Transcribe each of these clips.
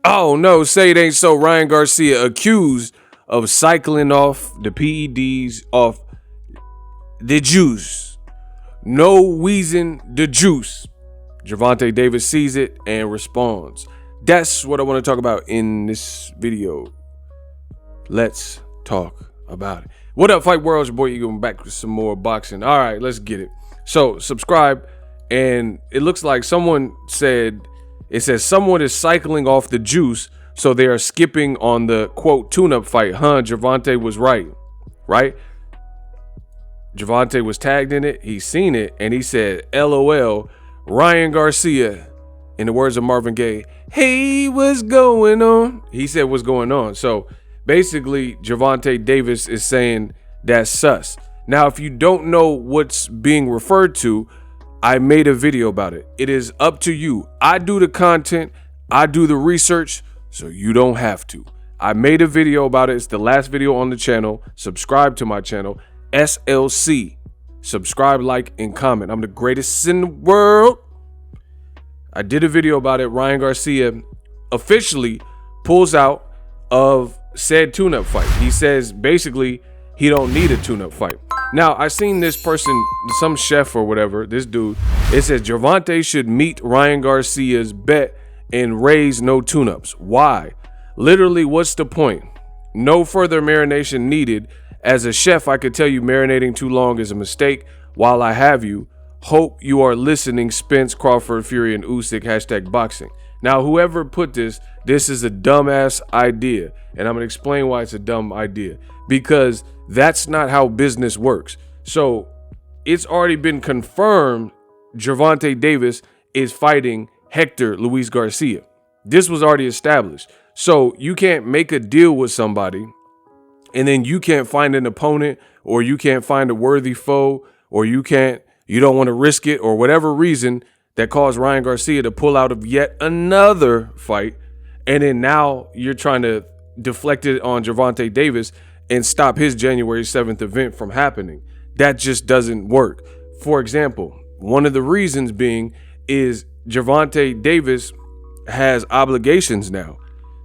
Oh no, say it ain't so. Ryan Garcia accused of cycling off the PEDs off the juice. No wheezing the juice. Gervonta Davis sees it and responds. That's what I want to talk about in this video. Let's talk about it. What up, Fight World? Your boy, you going back with some more boxing. All right, let's get it. So subscribe, and it looks like someone said, it says someone is cycling off the juice, so they are skipping on the quote tune-up fight. Gervonta was right? Gervonta was tagged in it. He seen it, and he said, LOL, Ryan Garcia. In the words of Marvin Gaye, hey, what's going on? He said, what's going on? So basically, Gervonta Davis is saying that's sus. Now, if you don't know what's being referred to, I made a video about it. It is up to you. I do the content, I do the research, so you don't have to. I made a video about it. It's the last video on the channel. Subscribe to my channel, SLC. Subscribe, like, and comment. I'm the greatest in the world. I did a video about it. Ryan Garcia officially pulls out of said tune-up fight. He says basically he don't need a tune-up fight. Now, I seen this person, some chef or whatever, this dude, it says Gervonta should meet Ryan Garcia's bet and raise no tune-ups. Why? Literally, what's the point? No further marination needed. As a chef, I could tell you marinating too long is a mistake. While I have you, hope you are listening, Spence, Crawford, Fury, and Usyk, #boxing. Now, whoever put this is a dumbass idea. And I'm going to explain why it's a dumb idea. Because that's not how business works. So it's already been confirmed Gervonta Davis is fighting Hector Luis Garcia. This was already established. So you can't make a deal with somebody and then you can't find an opponent, or you can't find a worthy foe, or you don't want to risk it, or whatever reason that caused Ryan Garcia to pull out of yet another fight. And then now you're trying to deflect it on Gervonta Davis and stop his January 7th event from happening. That just doesn't work. For example, one of the reasons being is Gervonta Davis has obligations now.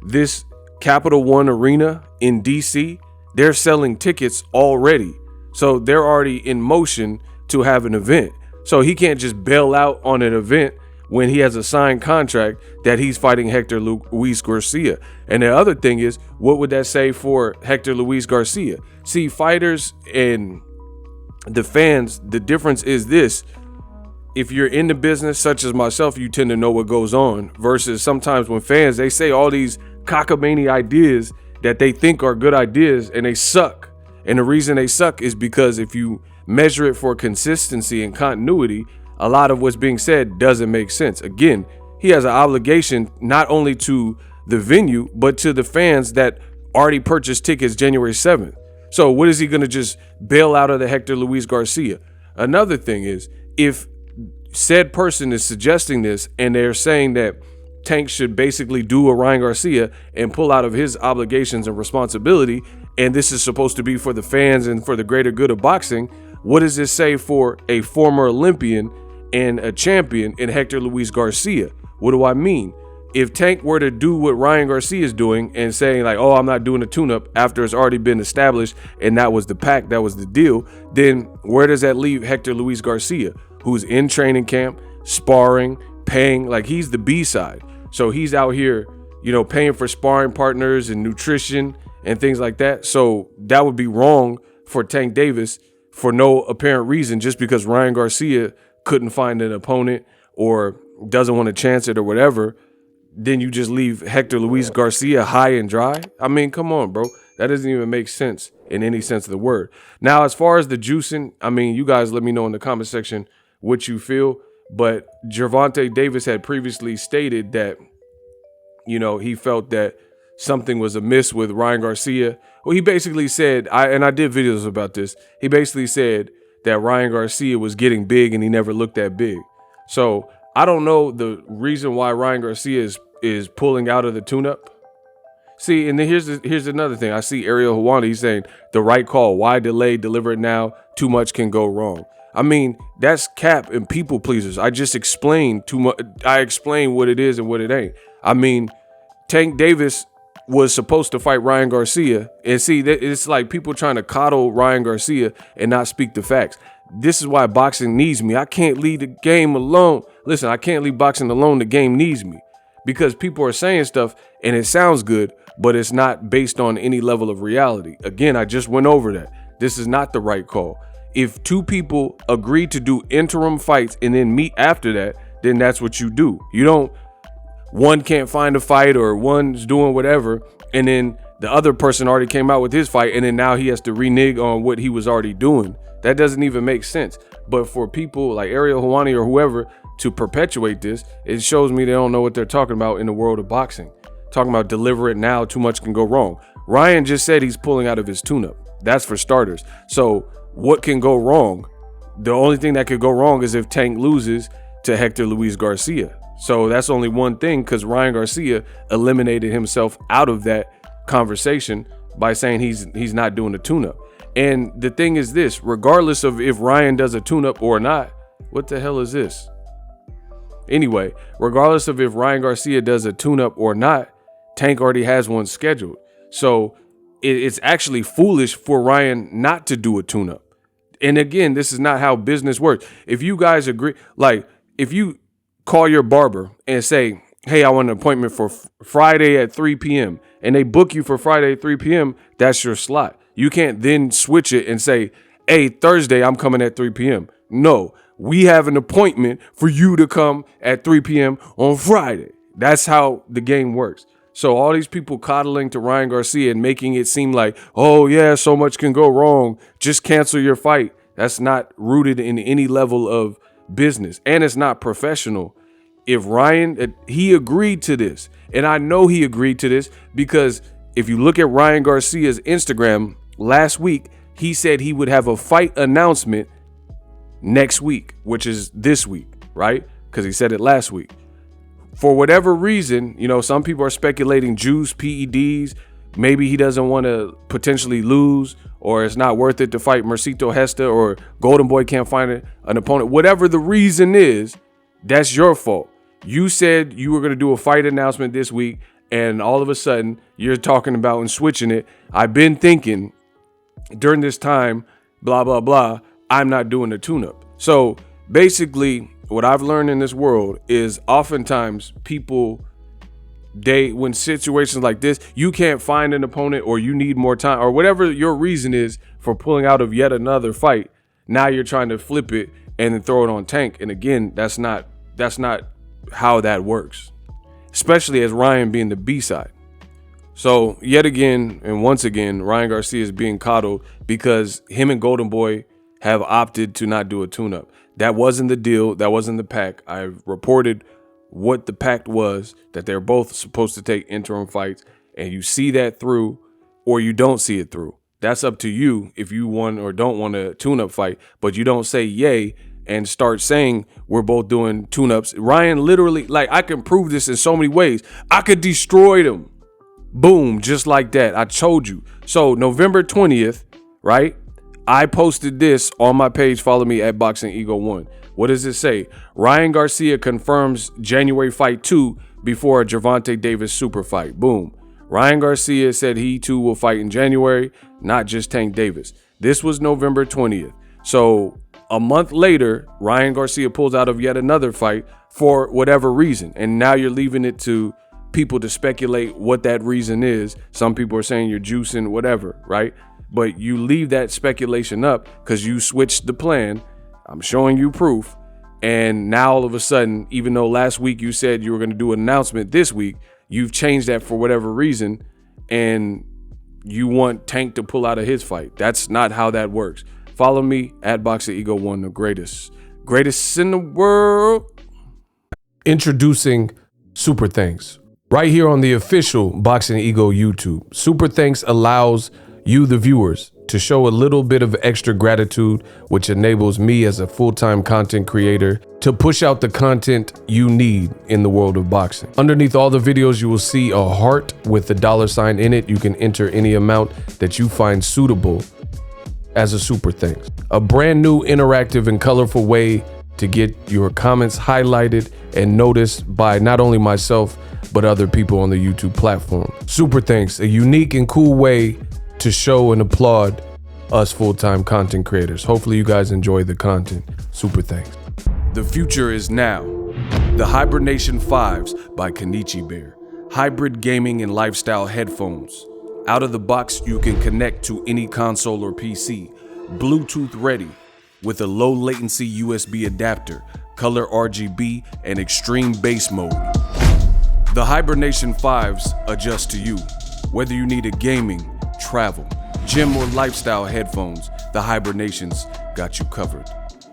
This Capital One Arena in DC, they're selling tickets already. So they're already in motion to have an event. So he can't just bail out on an event when he has a signed contract that he's fighting Hector Luis Garcia. And the other thing is, what would that say for Hector Luis Garcia? See, fighters and the fans, the difference is this. If you're in the business, such as myself, you tend to know what goes on, versus sometimes when fans, they say all these cockamamie ideas that they think are good ideas and they suck. And the reason they suck is because if you measure it for consistency and continuity, a lot of what's being said doesn't make sense. Again, he has an obligation not only to the venue, but to the fans that already purchased tickets January 7th. So what is he going to just bail out of the Hector Luis Garcia? Another thing is, if said person is suggesting this and they're saying that Tank should basically do a Ryan Garcia and pull out of his obligations and responsibility, and this is supposed to be for the fans and for the greater good of boxing, what does this say for a former Olympian and a champion in Hector Luis Garcia? What do I mean? If Tank were to do what Ryan Garcia is doing and saying like, oh, I'm not doing a tune-up after it's already been established and that was the pact, that was the deal, then where does that leave Hector Luis Garcia, who's in training camp, sparring, paying, like he's the B-side. So he's out here, paying for sparring partners and nutrition and things like that. So that would be wrong for Tank Davis for no apparent reason, just because Ryan Garcia couldn't find an opponent or doesn't want to chance it or whatever. Then you just leave Hector Luis Garcia high and dry. I mean, come on, bro. That doesn't even make sense in any sense of the word. Now, as far as the juicing, I mean, you guys let me know in the comment section what you feel. But Gervonta Davis had previously stated that, he felt that something was amiss with Ryan Garcia. Well, he basically said, I did videos about this. He basically said that Ryan Garcia was getting big and he never looked that big. So I don't know the reason why Ryan Garcia is pulling out of the tune-up. See, and then here's another thing. I see Ariel Hawani, he's saying the right call. Why delay? Deliver it now. Too much can go wrong. I mean, that's cap and people pleasers. I just explained too much. I explained what it is and what it ain't. I mean, Tank Davis was supposed to fight Ryan Garcia. And see, it's like people trying to coddle Ryan Garcia and not speak the facts. This is why boxing needs me. I can't leave the game alone. Listen, I can't leave boxing alone. The game needs me. Because people are saying stuff and it sounds good, but it's not based on any level of reality. Again, I just went over that. This is not the right call. If two people agree to do interim fights and then meet after that, then that's what you do. You don't, one can't find a fight or one's doing whatever, and then the other person already came out with his fight, and then now he has to renege on what he was already doing. That doesn't even make sense. But for people like Ariel Helwani or whoever to perpetuate this, it shows me they don't know what they're talking about in the world of boxing. Talking about deliver it now, too much can go wrong. Ryan just said he's pulling out of his tune-up. That's for starters. So what can go wrong? The only thing that could go wrong is if Tank loses to Hector Luis Garcia. So that's only one thing, because Ryan Garcia eliminated himself out of that conversation by saying he's not doing a tune-up. And the thing is this, regardless of if Ryan does a tune-up or not, what the hell is this? Anyway, regardless of if Ryan Garcia does a tune-up or not, Tank already has one scheduled. So it's actually foolish for Ryan not to do a tune-up. And again, this is not how business works. If you guys agree, like if you call your barber and say, hey, I want an appointment for Friday at 3 p.m. and they book you for Friday at 3 p.m., that's your slot. You can't then switch it and say, hey, Thursday, I'm coming at 3 p.m. No, we have an appointment for you to come at 3 p.m. on Friday. That's how the game works. So all these people coddling to Ryan Garcia and making it seem like, oh, yeah, so much can go wrong. Just cancel your fight. That's not rooted in any level of business. And it's not professional. If Ryan, he agreed to this. And I know he agreed to this because if you look at Ryan Garcia's Instagram last week, he said he would have a fight announcement next week, which is this week, right? Because he said it last week. For whatever reason, you know, some people are speculating juice, PEDs. Maybe he doesn't want to potentially lose, or it's not worth it to fight Mercito Hesta, or Golden Boy can't find an opponent. Whatever the reason is, that's your fault. You said you were going to do a fight announcement this week, and all of a sudden you're talking about and switching it. I've been thinking during this time, blah, blah, blah, I'm not doing a tune-up. So basically, what I've learned in this world is oftentimes people, when situations like this, you can't find an opponent or you need more time or whatever your reason is for pulling out of yet another fight. Now you're trying to flip it and then throw it on Tank. And again, that's not how that works, especially as Ryan being the B-side. So yet again, and once again, Ryan Garcia is being coddled because him and Golden Boy have opted to not do a tune-up. That wasn't the deal. That wasn't the pact. I reported what the pact was, that they're both supposed to take interim fights, and you see that through or you don't see it through. That's up to you if you want or don't want a tune-up fight, but you don't say yay and start saying we're both doing tune-ups. Ryan literally, like, I can prove this in so many ways. I could destroy them. Boom, just like that. I told you. So November 20th, right? I posted this on my page. Follow me at BoxingEgo1. What does it say? Ryan Garcia confirms January fight 2 before a Gervonta Davis super fight. Boom. Ryan Garcia said he too will fight in January, not just Tank Davis. This was November 20th. So a month later, Ryan Garcia pulls out of yet another fight for whatever reason. And now you're leaving it to people to speculate what that reason is. Some people are saying you're juicing, whatever, right? But you leave that speculation up because you switched the plan. I'm showing you proof. And now all of a sudden, even though last week you said you were going to do an announcement this week, you've changed that for whatever reason. And you want Tank to pull out of his fight. That's not how that works. Follow me at BoxingEgo1, the greatest in the world. Introducing Super Thanks right here on the official Boxing Ego YouTube. Super Thanks allows you, the viewers, to show a little bit of extra gratitude, which enables me as a full-time content creator to push out the content you need in the world of boxing. Underneath all the videos, you will see a heart with the $sign in it. You can enter any amount that you find suitable as a super thanks. A brand new interactive and colorful way to get your comments highlighted and noticed by not only myself, but other people on the YouTube platform. Super thanks, a unique and cool way to show and applaud us full-time content creators. Hopefully you guys enjoy the content. Super thanks. The future is now. The Hibernation 5s by Kenichi Bear. Hybrid gaming and lifestyle headphones. Out of the box, you can connect to any console or PC. Bluetooth ready with a low latency USB adapter, color RGB, and extreme bass mode. The Hibernation 5s adjust to you. Whether you need a gaming, travel, gym, or lifestyle headphones, the Hibernations got you covered.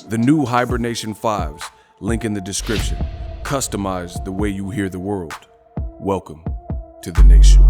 The new Hibernation 5s, link in the description. Customize the way you hear the world. Welcome to the nation.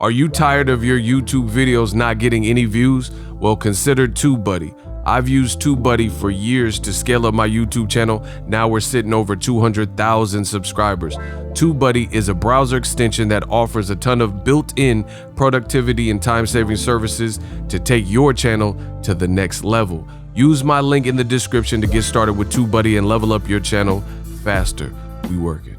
Are you tired of your YouTube videos not getting any views? Well, consider TubeBuddy. I've used TubeBuddy for years to scale up my YouTube channel. Now we're sitting over 200,000 subscribers. TubeBuddy is a browser extension that offers a ton of built-in productivity and time-saving services to take your channel to the next level. Use my link in the description to get started with TubeBuddy and level up your channel faster. We working.